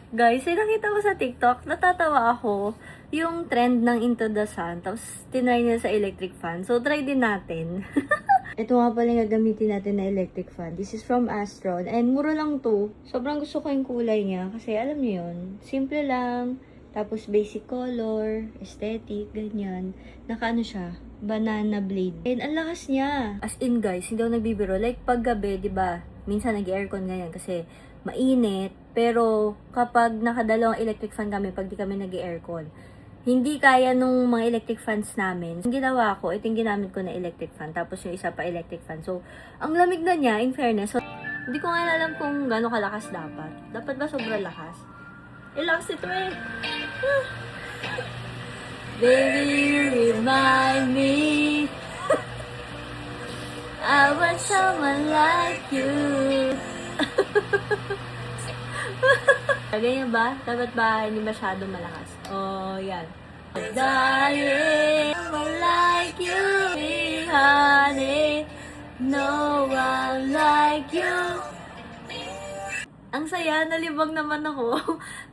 Guys, may nakita ko sa TikTok, natatawa ako yung trend ng Into the Sun, tapos tinry nila sa electric fan. So, try din natin. Ito nga pala yung gagamitin natin na electric fan. This is from Astron. And mura lang to. Sobrang gusto ko yung kulay niya. Kasi alam niyo yun, simple lang. Tapos basic color, aesthetic, ganyan. Nakaano siya, banana blade. And ang lakas niya. As in guys, hindi ako nagbibiro. Like pag gabi, di ba? Minsan nag-aircon ganyan kasi mainit. Pero kapag nakadalawang electric fan kami, pag di kami nag-aircon, hindi kaya nung mga electric fans namin. Ang ginawa ko, ito yung ginamit ko na electric fan. Tapos yung isa pa electric fan. So, ang lamig na niya, in fairness. So, hindi ko nga alam kung gano'ng kalakas dapat. Dapat ba sobrang lakas? Lakas ito eh. Baby, you remind me I want someone like you. Ganyan ba? Dapat ba hindi masyado malakas? Oh, yan. Dying, someone like you, honey. No one like you. Ang saya, nalibag naman ako.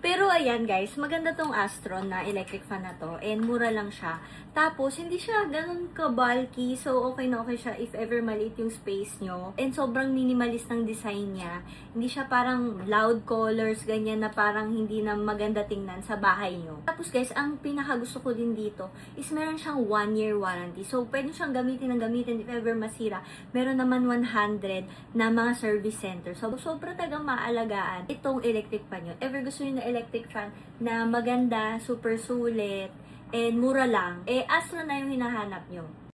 Pero ayan guys, maganda tong Astron na electric fan na to. And mura lang siya. Tapos, hindi siya ganun ka-bulky. So, okay na okay siya if ever maliit yung space nyo. And sobrang minimalist ng design niya. Hindi siya parang loud colors, ganyan na parang hindi na maganda tingnan sa bahay nyo. Tapos guys, ang pinakagusto ko din dito is meron siyang 1-year warranty. So, pwede siyang gamitin ng gamitin if ever masira. Meron naman 100 na mga service center. So, sobra tagang maalagaan itong electric fan nyo. Ever gusto nyo na electric fan na maganda, super sulit, and mura lang, Astron na yung hinahanap nyo.